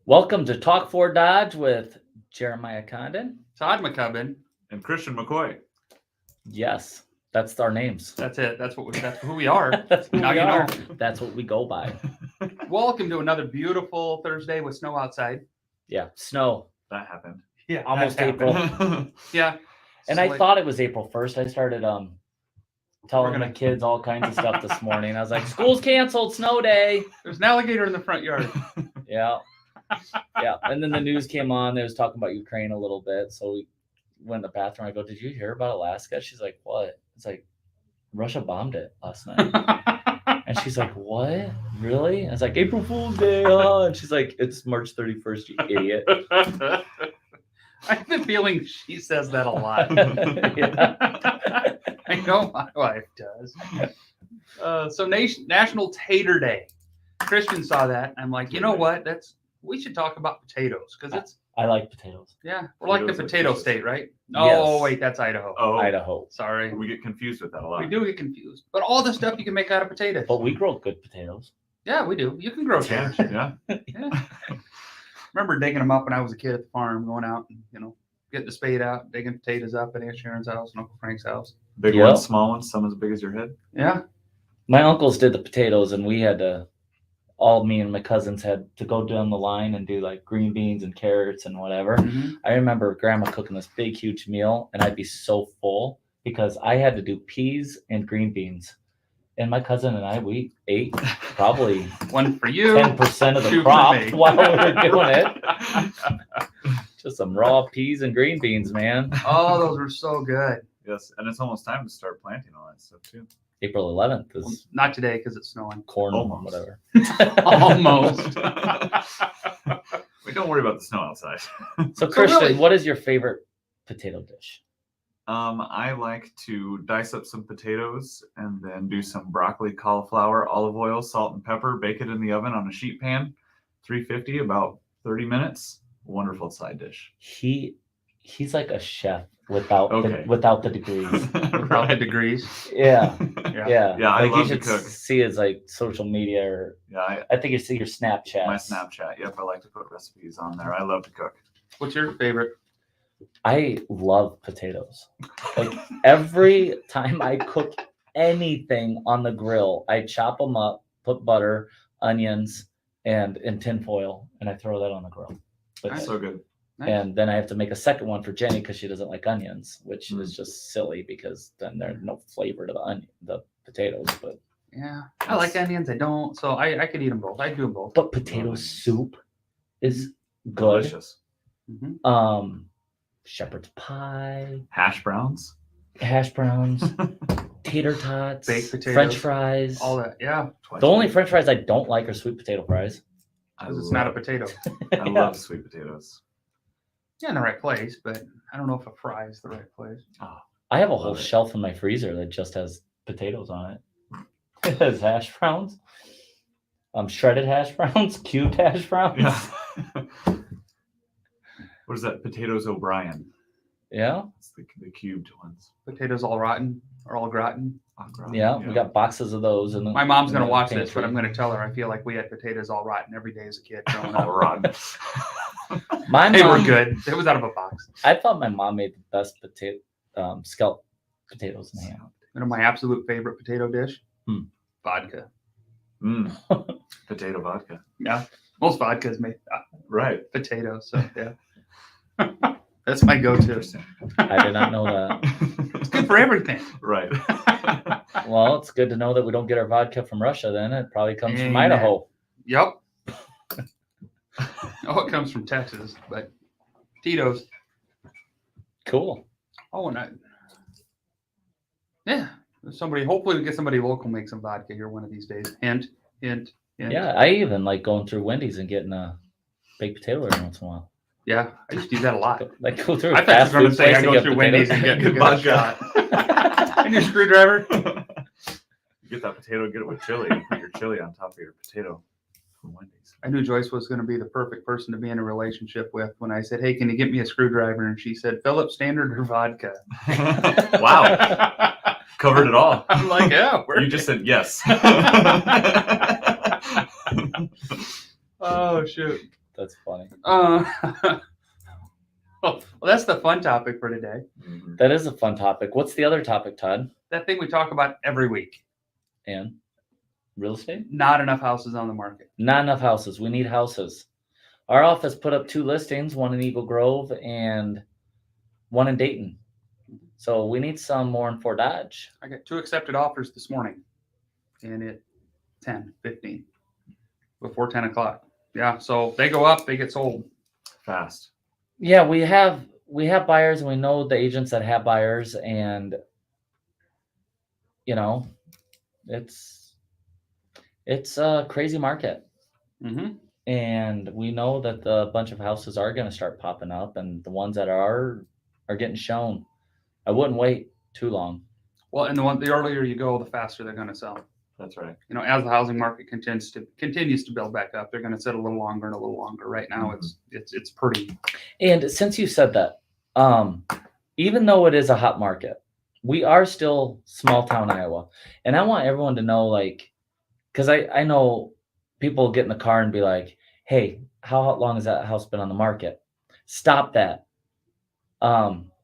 Welcome to Talk for Dodge with Jeremiah Condon. Todd McCubbin. And Christian McCoy. Yes, that's our names. That's it. That's who we are. That's who Now we you are. know. That's what we go by. Welcome to another beautiful Thursday with snow outside. Yeah, snow. That happened. Yeah, Almost that happened. April. Yeah. And I thought it was April 1st. I started telling the kids all kinds of stuff this morning. I was like, school's canceled, snow day. There's an alligator in the front yard. Yeah. Yeah. And then the news came on. They was talking about Ukraine a little bit. So we went in the bathroom. I go, did you hear about Alaska? She's like, what? It's like, Russia bombed it last night. And she's like, what? Really? And it's like, April Fool's Day. And she's like, it's March 31st, you idiot. I have a feeling she says that a lot. Yeah. I know my wife does. So National Tater Day. Christian saw that. I'm like, you know what? We should talk about potatoes because it's. I like potatoes. Yeah, we're like the Potatoes are potato delicious. state, right? Yes. Oh, wait, that's Idaho. Oh, Idaho. Sorry. we get confused with that a lot. We do get confused. But all the stuff you can make out of potatoes. But we grow good potatoes. Yeah, we do. You can grow Yeah, taters. yeah. Yeah. Remember digging them up when I was a kid at the farm, going out and, getting the spade out, digging potatoes up at Aunt Sharon's house and Uncle Frank's house. Big Yep. ones, small ones, some as big as your head. Yeah. My uncles did the potatoes, and we had to, me and my cousins had to go down the line and do like green beans and carrots and whatever. Mm-hmm. I remember grandma cooking this big, huge meal, and I'd be so full because I had to do peas and green beans. And my cousin and I, we ate probably One for you. 10% of the two for crop me. while we were doing it. Just some raw peas and green beans, man. Oh, those were so good. Yes, and it's almost time to start planting all that stuff too. April 11th Well, is not today because it's snowing. corn, Almost. whatever. Almost. We don't worry about the snow outside. So, Christian, really- what is your favorite potato dish? I like to dice up some potatoes and then do some broccoli, cauliflower, olive oil, salt, and pepper. Bake it in the oven on a sheet pan, 350, about 30 minutes. Wonderful side dish. He's like a chef without Okay. without the degrees. Without the degrees. Yeah, Yeah. yeah. Yeah, I like love you to should cook. see his like social media, or Yeah, I think you see your Snapchat. my Snapchat. Yep, I like to put recipes on there. I love to cook. What's your favorite? I love potatoes. Like every time I cook anything on the grill, I chop them up, put butter, onions, and in tin foil, and I throw that on the grill. But- Nice. So good. Nice. And then I have to make a second one for Jenny because she doesn't like onions, which Mm. is just silly because then there's no flavor to the potatoes. But Yeah. I like onions. I don't. So I could eat them both. I do them both. potato soup is good. Delicious. Mm-hmm. Shepherd's pie, Hash browns. hash browns, tater tots, Baked potatoes, French fries. All that. Yeah. Twice The a only week. French fries I don't like are sweet potato fries. Because it's not a potato. I love sweet potatoes. Yeah, in the right place, but I don't know if a fry is the right place. I have a whole Love it. shelf in my freezer that just has potatoes on it. It has hash browns, shredded hash browns, cubed hash browns. Yeah. What is that? Potatoes O'Brien. Yeah. It's the cubed ones. Potatoes all rotten or all gratin. Yeah, we got boxes of those. And My mom's going to watch this, but I'm going to tell her I feel like we had potatoes all rotten every day as a kid growing all up. rotten. My They were mom, good. It was out of a box. I thought my mom made the best scallop potatoes in ham. You know my absolute favorite potato dish? Hmm. Vodka. Mm. Potato vodka. Yeah. Most vodkas make Right. potatoes. So, yeah. That's my go-to. Interesting. I did not know that. It's good for everything. Right. Well, it's good to know that we don't get our vodka from Russia then. It probably comes from Amen. Idaho. Yep. Oh, it comes from Texas, but Tito's. Cool. Oh, and yeah. Hopefully we get somebody local make some vodka here one of these days. Hint, hint, hint. Yeah, I even like going through Wendy's and getting a baked potato every once in a while. Yeah, I used to do that a lot. Like go through I a thought you fast were going food to say place I and go get through potatoes. Wendy's and get a Vodka. shot. And your screwdriver. Get that potato, get it with chili, and put your chili on top of your potato from Wendy's. I knew Joyce was going to be the perfect person to be in a relationship with when I said, hey, can you get me a screwdriver? And she said, Philip, standard or vodka? Wow. Covered it all. I'm like, yeah. You just said yes. Oh, shoot. That's funny. Well, that's the fun topic for today. Mhm. That is a fun topic. What's the other topic, Todd? That thing we talk about every week. And real estate? Not enough houses on the market. Not enough houses. We need houses. Our office put up 2 listings, one in Eagle Grove and one in Dayton. So we need some more in Fort Dodge. I got 2 accepted offers this morning, and at 10:15 before 10 o'clock. Yeah, so they go up, they get sold. Fast. Yeah, we have buyers, and we know the agents that have buyers, and it's a crazy market. Mm-hmm. And we know that the bunch of houses are going to start popping up, and the ones that are getting shown. I wouldn't wait too long. Well, and the earlier you go, the faster they're going to sell. That's right. As the housing market continues to build back up, they're going to sit a little longer and a little longer. Right now, it's pretty. And since you said that, even though it is a hot market, we are still small town Iowa, and I want everyone to know, because I know people get in the car and be like, "Hey, how long has that house been on the market?" Stop that.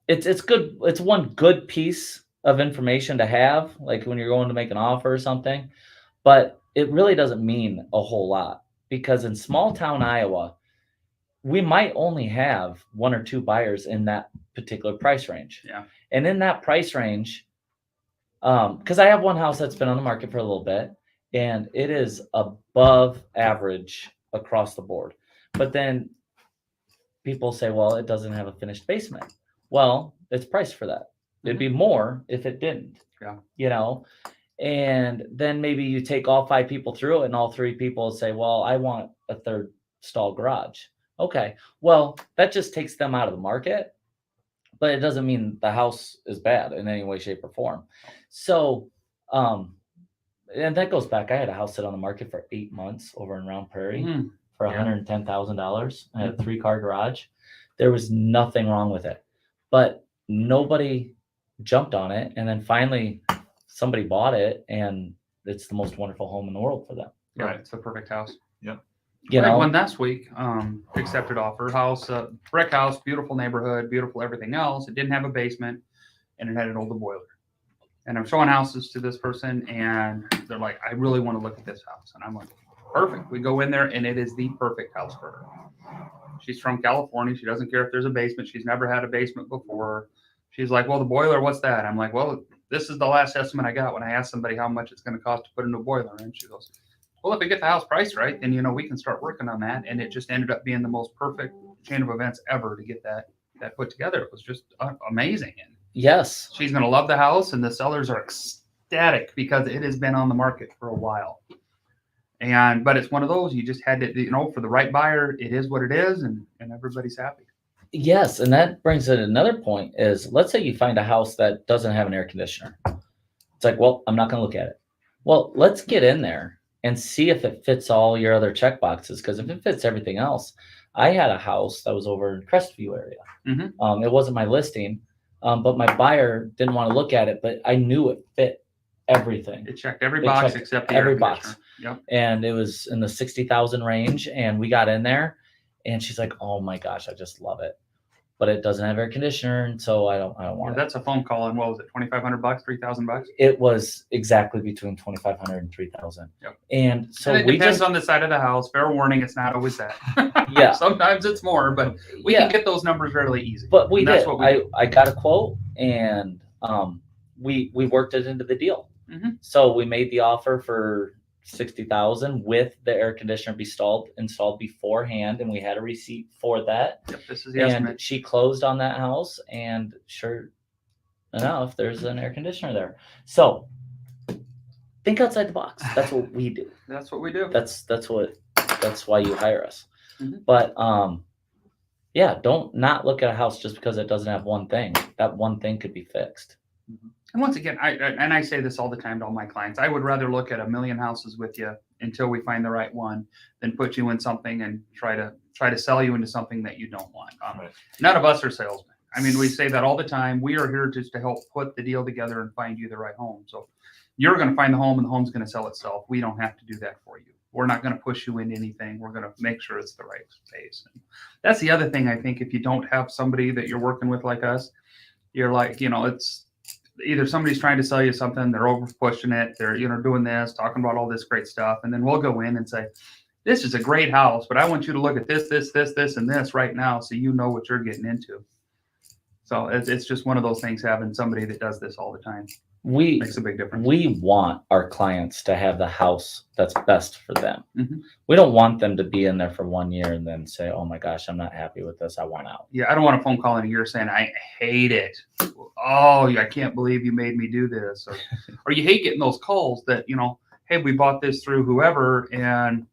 It's good. It's one good piece of information to have, like when you're going to make an offer or something, but it really doesn't mean a whole lot, because in small town Iowa, we might only have 1 or 2 buyers in that particular price range. Yeah. And in that price range, because I have one house that's been on the market for a little bit, and it is above average across the board. But then people say, well, it doesn't have a finished basement. Well, it's priced for that. It'd be more if it didn't. Yeah. And then maybe you take all 5 people through it, and all 3 people say, well, I want a 3rd stall garage. Okay. Well, that just takes them out of the market, but it doesn't mean the house is bad in any way, shape, or form. So, and that goes back. I had a house sit on the market for 8 months over in Round Prairie for $110,000. I had a 3-car garage. There was nothing wrong with it, but nobody jumped on it. And then finally somebody bought it, and it's the most wonderful home in the world for them. Yeah, it's the perfect house. Yep. You know, One last week, accepted offer, house, brick house, beautiful neighborhood, beautiful everything else. It didn't have a basement, and it had an older boiler. And I'm showing houses to this person, and they're like, I really want to look at this house. And I'm like, perfect. We go in there, and it is the perfect house for her. She's from California. She doesn't care if there's a basement. She's never had a basement before. She's like, well, the boiler, what's that? I'm like, well, this is the last estimate I got when I asked somebody how much it's going to cost to put a new boiler in. She goes, well, if we get the house priced right, then, we can start working on that. And it just ended up being the most perfect chain of events ever to get that put together. It was just amazing. And yes, she's going to love the house, and the sellers are ecstatic because it has been on the market for a while. But it's one of those, you just had to, for the right buyer, it is what it is, and everybody's happy. yes. And that brings in another point is, let's say you find a house that doesn't have an air conditioner. It's like, well, I'm not going to look at it. Well, let's get in there and see if it fits all your other check boxes. Because if it fits everything else, I had a house that was over in Crestview area. Mm-hmm. It wasn't my listing, but my buyer didn't want to look at it, but I knew it fit everything. It checked every box except the every air box. Yep. And it was in the 60,000 range, and we got in there, and she's like, oh my gosh, I just love it. But it doesn't have air conditioner, and so I don't want it. That's a phone call, and what was it, $2,500, $3,000? It was exactly between $2,500 and $3,000. Yep. And so it depends on the side of the house. Fair warning, it's not always that. Yeah. Sometimes it's more, but we can get those numbers fairly easy. But we did. That's what we I got a quote, and we worked it into the deal. Mm-hmm. So we made the offer for $60,000 with the air conditioner installed beforehand, and we had a receipt for that. Yep, this is the estimate. And she closed on that house, and sure enough, there's an air conditioner there. So think outside the box. That's what we do. That's what we do. That's why you hire us. Mm-hmm. But yeah, don't not look at a house just because it doesn't have one thing. That one thing could be fixed. Mm-hmm. And once again, I say this all the time to all my clients. I would rather look at 1,000,000 houses with you until we find the right one than put you in something and try to sell you into something that you don't want. Right. None of us are salesmen. I mean, we say that all the time. We are here just to help put the deal together and find you the right home. So you're going to find the home, and the home's going to sell itself. We don't have to do that for you. We're not going to push you into anything. We're going to make sure it's the right space. And that's the other thing, I think, if you don't have somebody that you're working with like us, you're like, it's either somebody's trying to sell you something, they're over pushing it, they're, doing this, talking about all this great stuff. And then we'll go in and say, this is a great house, but I want you to look at this, and this right now so you know what you're getting into. So it's just one of those things, having somebody that does this all the time makes a big difference. We want our clients to have the house that's best for them. Mm-hmm. We don't want them to be in there for 1 year and then say, oh my gosh, I'm not happy with this. I want out. Yeah, I don't want a phone call in a year saying, I hate it. Oh, I can't believe you made me do this. Or you hate getting those calls that, hey, we bought this through whoever, and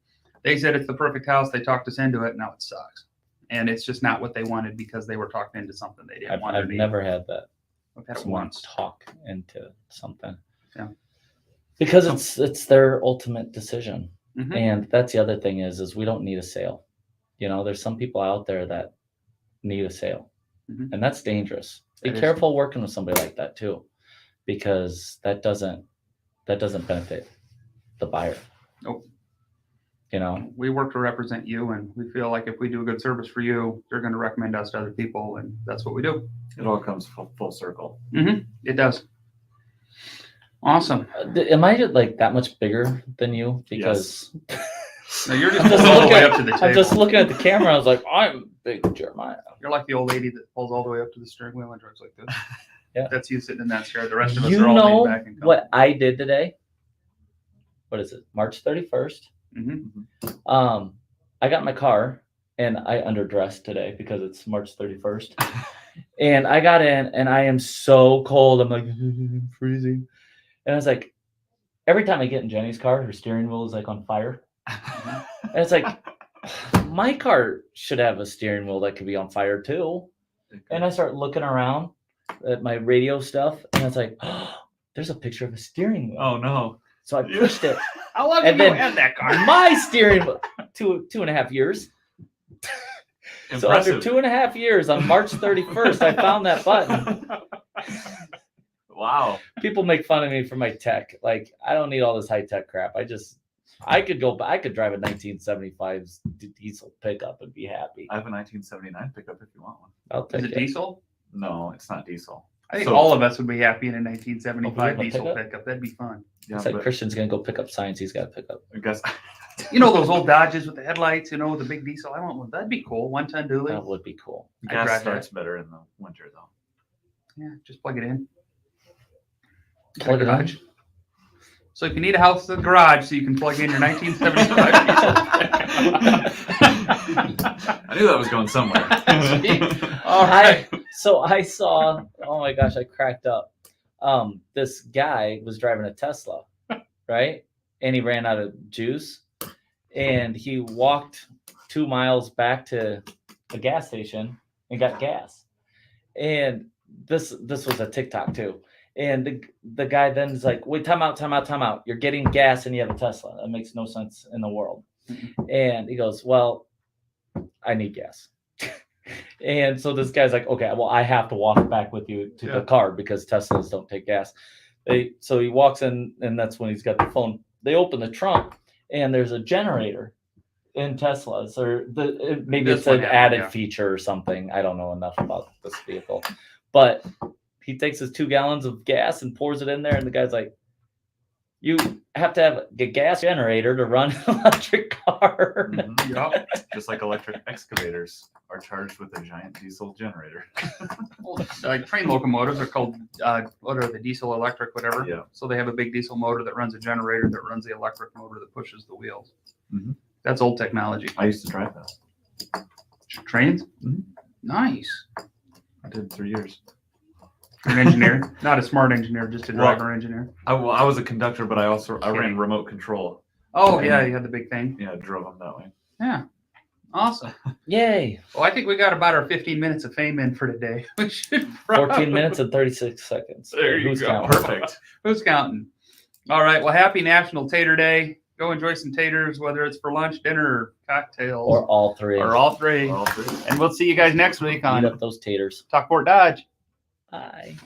they said it's the perfect house. They talked us into it. Now it sucks. And it's just not what they wanted because they were talked into something they didn't want to be. I've never had that. I've had it Someone once. talk into something. Yeah. Because it's their ultimate decision. Mm-hmm. And that's the other thing is we don't need a sale. There's some people out there that need a sale. Mm-hmm. And that's dangerous. Be That careful working with somebody like that too, because that doesn't benefit the buyer. Nope. We work to represent you, and we feel like if we do a good service for you, they're going to recommend us to other people, and that's what we do. It all comes full circle. Mm-hmm. It does. Awesome. Am I like that much bigger than you? Because No, you're just I'm just pulling all the way looking- up to the table. I'm just looking at the camera. I was like, I'm big, Jeremiah. You're like the old lady that pulls all the way up to the steering wheel and drives like this. Yeah. That's you sitting in that chair. The rest of us You are all know laid back and what I did today? What is it? March 31st. Mm-hmm. I got in my car and I underdressed today because it's March 31st. And I got in and I am so cold. I'm like freezing. And I was like, every time I get in Jenny's car, her steering wheel is like on fire. And it's like, my car should have a steering wheel that could be on fire too. And I start looking around at my radio stuff and it's like, oh, there's a picture of a steering wheel. Oh no. So I pushed it. How long And have you then had that car? My steering wheel, 2.5 years. So after Impressive. 2.5 years, on March 31st, I found that button. Wow. People make fun of me for my tech. Like, I don't need all this high tech crap. I could drive a 1975 diesel pickup and be happy. I have a 1979 pickup if you want one. I'll take Is it it. diesel? No, it's not diesel. I think So- all of us would be happy in a Oh, 1975 we have a diesel pickup? pickup. That'd be fun. Yeah, It's like but Christian's gonna go pick up signs he's got to pick up. I guess You know those old Dodges with the headlights, with the big diesel? I want one. That'd be cool. 1-ton dually. That would be cool. I'd gas drive starts better in the winter though. Yeah, just plug it in. Plug it in. Garage. So if you need a house in the garage so you can plug in your 1975 I knew that was going somewhere. All right. So I saw, oh my gosh, I cracked up. This guy was driving a Tesla, right? And he ran out of juice and he walked 2 miles back to a gas station and got gas. And this was a TikTok too. And the guy then is like, wait, time out. You're getting gas and you have a Tesla. That makes no sense in the world. And he goes, well, I need gas. And so this guy's like, okay, well, I have to walk back with you to the car because Teslas don't take gas. So he walks in and that's when he's got the phone. They open the trunk and there's a generator in Teslas, or maybe it's an added feature or something. I don't know enough about this vehicle, but he takes his 2 gallons of gas and pours it in there. And the guy's like, you have to have a gas generator to run an electric car. Mhm. Yep. Just like electric excavators are charged with a giant diesel generator. Like train locomotives are called, what are the diesel electric, whatever. Yeah. So they have a big diesel motor that runs a generator that runs the electric motor that pushes the wheels. Mhm. That's old technology. I used to drive that. Trains? Mhm. Nice. I did 3 years. You're an engineer, not a smart engineer, just a driver engineer. I was a conductor, but I ran remote control. Oh, yeah, you had the big thing. Yeah, drove them that way. Yeah. Awesome. Yay. Well, I think we got about our 15 minutes of fame in for today. We should 14 minutes and 36 seconds. There you Who's go. counting? Perfect. Who's counting? All right. Well, happy National Tater Day. Go enjoy some taters, whether it's for lunch, dinner, or cocktails, Or all three. or all three. All three. And we'll see you guys next week Eat on up those taters. Talk Fort Dodge. Bye.